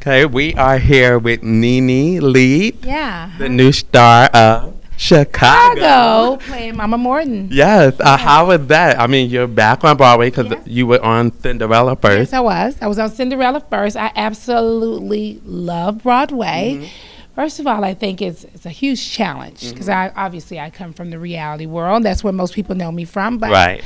Okay, we are here with NeNe Lead, Yeah. the new star of Chicago. Playing Mama Morton. Yes, how was that? I mean, you're back on Broadway because Yes. you were on Cinderella first. Yes, I was. I was on Cinderella first. I absolutely love Broadway. First of all, I think it's a huge challenge because I come from the reality world. That's where most people know me from. But Right.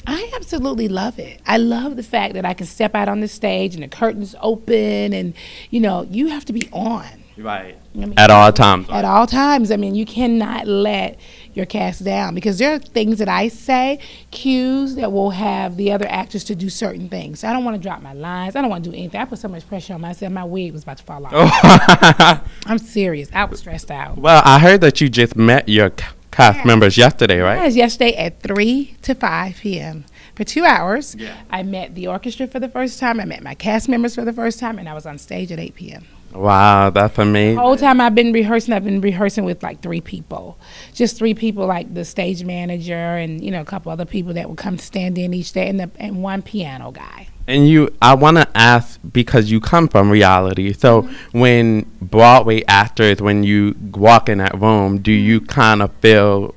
I absolutely love it. I love the fact that I can step out on the stage and the curtains open, and you have to be on. Right. I mean, At all times. At all times. I mean, you cannot let your cast down because there are things that I say, cues that will have the other actors to do certain things. I don't want to drop my lines. I don't want to do anything. I put so much pressure on myself. My wig was about to fall off. I'm serious. I was stressed out. Well, I heard that you just met your cast members yesterday, right? Yes, yesterday at 3 to 5 p.m. for 2 hours. Yeah. I met the orchestra for the first time. I met my cast members for the first time, and I was on stage at 8 p.m. Wow, that's amazing. The whole time I've been rehearsing with like 3 people. Just 3 people, like the stage manager and, a couple other people that would come stand in each day, and one piano guy. And I want to ask, because you come from reality, so when Broadway actors, when you walk in that room, do you kind of feel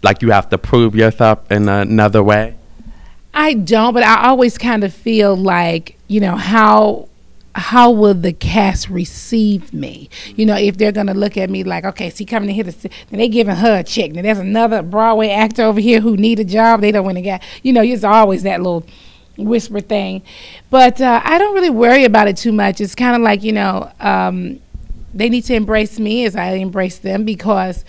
like you have to prove yourself in another way? I don't, but I always kind of feel like, how will the cast receive me? If they're going to look at me like, okay, see, coming to here, and they giving her a check. Now, there's another Broadway actor over here who need a job. They don't want to get, it's always that little whisper thing. But I don't really worry about it too much. It's kind of like, they need to embrace me as I embrace them because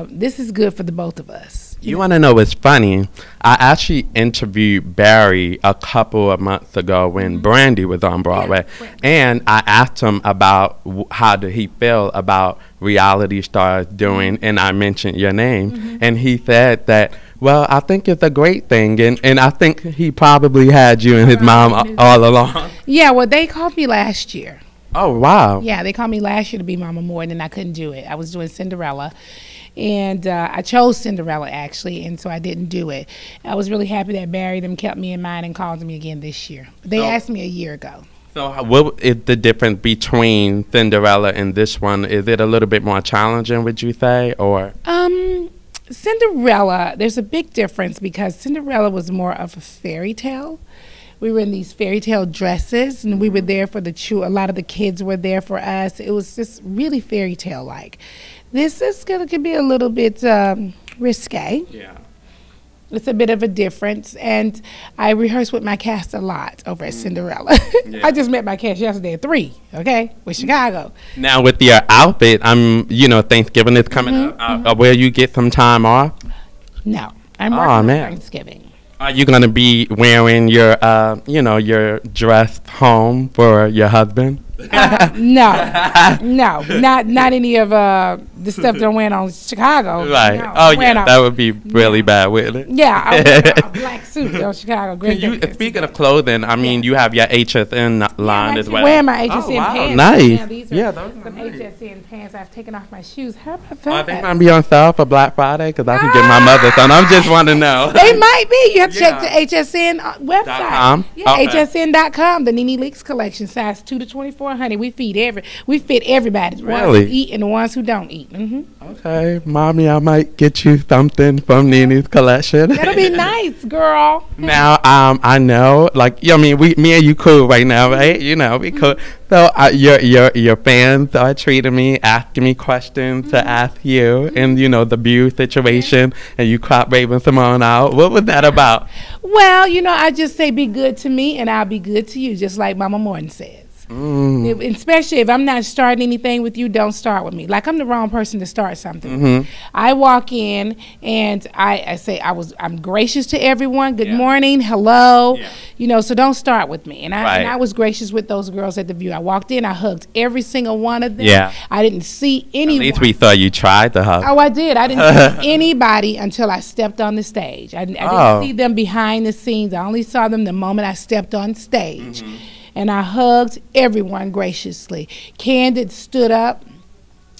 this is good for the both of us. You want to know what's funny? I actually interviewed Barry a couple of months ago when Brandy was on Broadway, and I asked him about how did he feel about reality stars doing, and I mentioned your name, and he said that, well, I think it's a great thing, and I think he probably had you and his mom all along. Yeah, well, they called me last year. Oh, wow. Yeah, they called me last year to be Mama Morton, and I couldn't do it. I was doing Cinderella. And I chose Cinderella, actually, and so I didn't do it. I was really happy that Barry them kept me in mind and called me again this year. They asked me a year ago. So what is the difference between Cinderella and this one? Is it a little bit more challenging, would you say, or? Cinderella, there's a big difference because Cinderella was more of a fairy tale. We were in these fairy tale dresses, and we were there for a lot of the kids were there for us. It was just really fairy tale like. This is could be a little bit risque. Yeah. It's a bit of a difference, and I rehearse with my cast a lot over at Cinderella. Yeah. I just met my cast yesterday at 3, okay, with Chicago. Now with your outfit, Thanksgiving is coming up. Will you get some time off? No, I'm working on Thanksgiving. Are you going to be wearing your, your dress home for your husband? No, not any of the stuff that I'm wearing on Chicago. Right. No, that would be really bad, wouldn't it? Yeah, I wear a black suit on Chicago. Speaking of clothing, I mean, you have your HSN line as well. I'm wearing my HSN pants. Nice. Now, those are some HSN pants. I've taken off my shoes. How about that? Are they going to be on sale for Black Friday? Because I can get my mother some. I just want to know. They might be. You have to check the HSN website. Yeah, HSN.com. The NeNe Leaks collection, size 2 to 24. Honey, we fit everybody. The ones who eat and the ones who don't eat. Okay, mommy, I might get you something from NeNe's collection. That'll be nice, girl. Now, I know, me and you cool right now, right? We cool. So your fans are treating me, asking me questions to ask you, and the View situation, and you crop Raven Simone out. What was that about? Well, I just say be good to me, and I'll be good to you, just like Mama Morton says. Especially if I'm not starting anything with you, don't start with me. Like, I'm the wrong person to start something. I walk in and I say I'm gracious to everyone. Good morning, hello. So don't start with me. And I was gracious with those girls at the View. I walked in, I hugged every single one of them. Yeah. I didn't see anyone. At least we thought you tried to hug. Oh, I did. I didn't see anybody until I stepped on the stage. I didn't see them behind the scenes. I only saw them the moment I stepped on stage. And I hugged everyone graciously. Candid stood up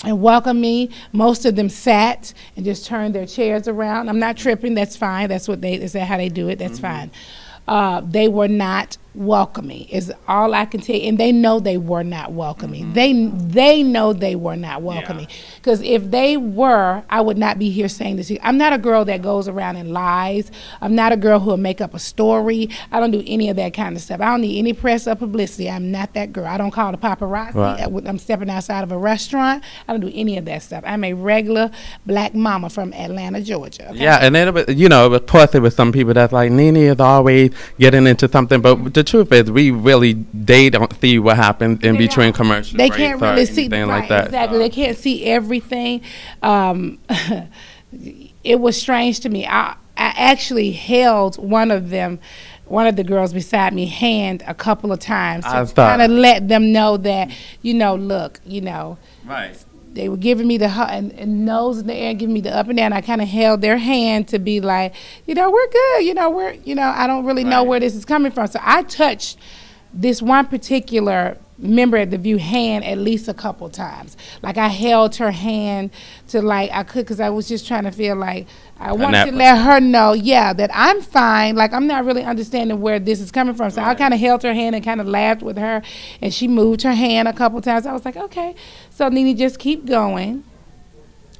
and welcomed me. Most of them sat and just turned their chairs around. I'm not tripping. That's fine. That's what is that how they do it? That's fine. They were not welcoming is all I can tell you. And they know they were not welcoming. They know they were not welcoming. Because if they were, I would not be here saying this to you. I'm not a girl that goes around and lies. I'm not a girl who will make up a story. I don't do any of that kind of stuff. I don't need any press or publicity. I'm not that girl. I don't call the paparazzi when I'm stepping outside of a restaurant. I don't do any of that stuff. I'm a regular black mama from Atlanta, Georgia. Okay? Yeah, and then, of course, there was some people that's like, NeNe is always getting into something, but the truth is, they don't see what happens in between commercials. They can't really see like that. Exactly, they can't see everything. It was strange to me. I actually held one of the girls beside me hand a couple of times to kind of let them know that, look, Right. They were giving me the and nose in the air, giving me the up and down. I kind of held their hand to be like, we're good. I don't really know where this is coming from. So I touched this one particular member at The View hand at least a couple times. Like I held her hand to because I was just trying to feel like I wanted to let her know, that I'm fine. Like I'm not really understanding where this is coming from. So I kind of held her hand and kind of laughed with her, and she moved her hand a couple times. I was like, okay. So NeNe, just keep going.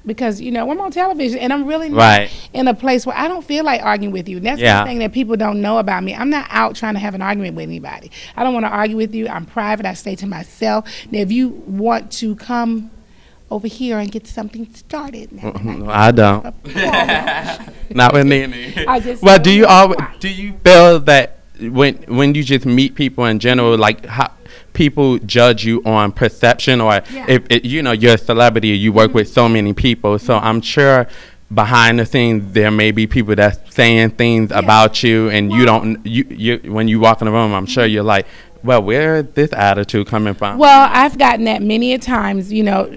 Because, I'm on television and I'm really not in a place where I don't feel like arguing with you. And that's the thing that people don't know about me. I'm not out trying to have an argument with anybody. I don't want to argue with you. I'm private. I stay to myself. Now, if you want to come over here and get something started. I don't. Not with NeNe. Well, do you feel that when you just meet people in general, like how people judge you on perception, or if you're a celebrity, you work with so many people, so I'm sure behind the scenes there may be people that's saying things about you, and you when you walk in the room, I'm sure you're like, well, where is this attitude coming from? Well, I've gotten that many a times,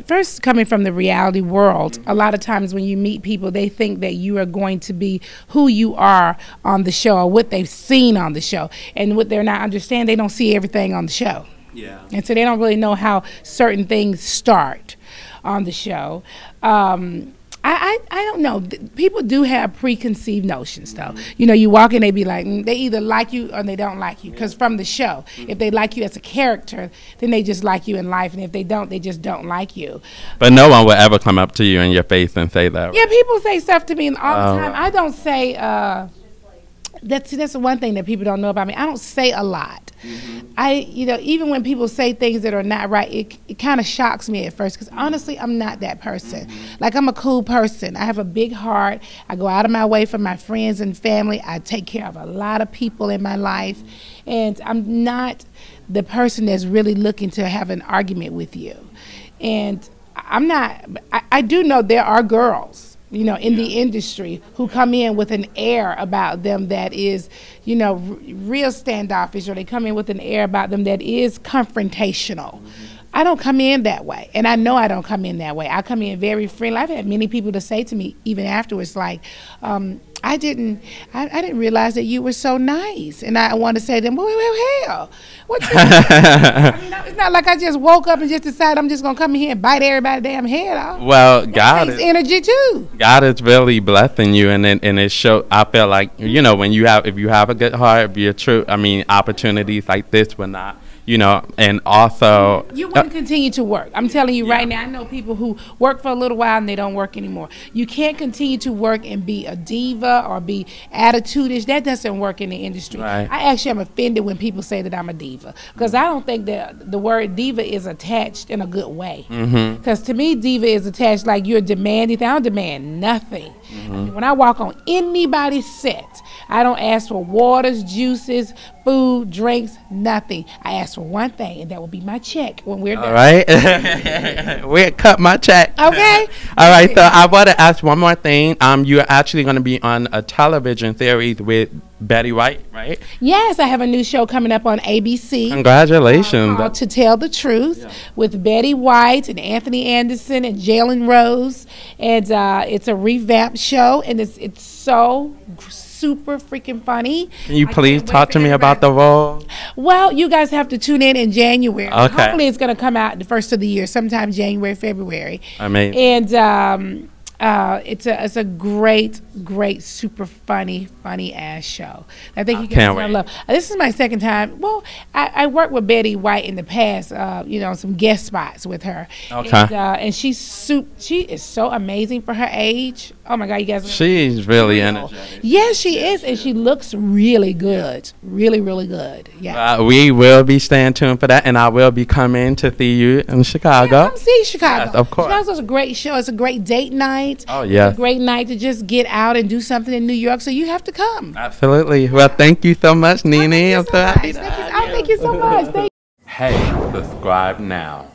first coming from the reality world. A lot of times when you meet people, they think that you are going to be who you are on the show or what they've seen on the show. And what they're not understanding, they don't see everything on the show. Yeah. And so they don't really know how certain things start on the show. I don't know. People do have preconceived notions, though. You walk in, they be like, they either like you or they don't like you. Because from the show, if they like you as a character, then they just like you in life. And if they don't, they just don't like you. But no one will ever come up to you in your face and say that. Yeah, people say stuff to me all the time. I don't say, that's the one thing that people don't know about me. I don't say a lot. Even when people say things that are not right, it kind of shocks me at first, because honestly, I'm not that person. Like, I'm a cool person. I have a big heart. I go out of my way for my friends and family. I take care of a lot of people in my life, and I'm not the person that's really looking to have an argument with you. And I'm not. I do know there are girls, in the industry who come in with an air about them that is, real standoffish, or they come in with an air about them that is confrontational. I don't come in that way, and I know I don't come in that way. I come in very friendly. I've had many people to say to me, even afterwards, like, I didn't realize that you were so nice. And I want to say to them, well, hell, what you it's not like I just woke up and just decided I'm just going to come in here and bite everybody's damn head off. Well, God is energy too. God is really blessing you, and it show. I feel like, if you have a good heart, if you're true, opportunities like this will not. And also you wouldn't continue to work. I'm telling you right now, I know people who work for a little while and they don't work anymore. You can't continue to work and be a diva or be attitude-ish. That doesn't work in the industry. Right. I actually am offended when people say that I'm a diva, because I don't think that the word diva is attached in a good way. Because to me, diva is attached like you're demanding. I don't demand nothing. When I walk on anybody's set, I don't ask for waters, juices, food, drinks, nothing. I ask for one thing, and that will be my check when we're done. All right. We'll cut my check. Okay. All right. So I want to ask one more thing. You're actually going to be on a television series with Betty White, right? Yes, I have a new show coming up on ABC. Congratulations. Called To Tell the Truth, with Betty White and Anthony Anderson and Jalen Rose. And it's a revamped show, and it's so super freaking funny. Can you please talk to me about the role? Well, you guys have to tune in January. Okay. Hopefully it's going to come out the first of the year, sometime January, February. Amazing. And it's a great, super funny ass show. I think you guys can't gonna wait. love. This is my second time. Well, I worked with Betty White in the past. Some guest spots with her. Okay. And she is so amazing for her age. Oh my God, you guys! She's really energetic. Yes, she is, and she looks really good. Really good. Yeah. We will be staying tuned for that, and I will be coming to see you in Chicago. Yeah, come see Chicago. Yes, of course. Chicago's a great show. It's a great date night. Oh, yeah. It's a great night to just get out and do something in New York, so you have to come. Absolutely. Well, thank you so much, NeNe. I'm so happy. Thank you so much. Hey, subscribe now.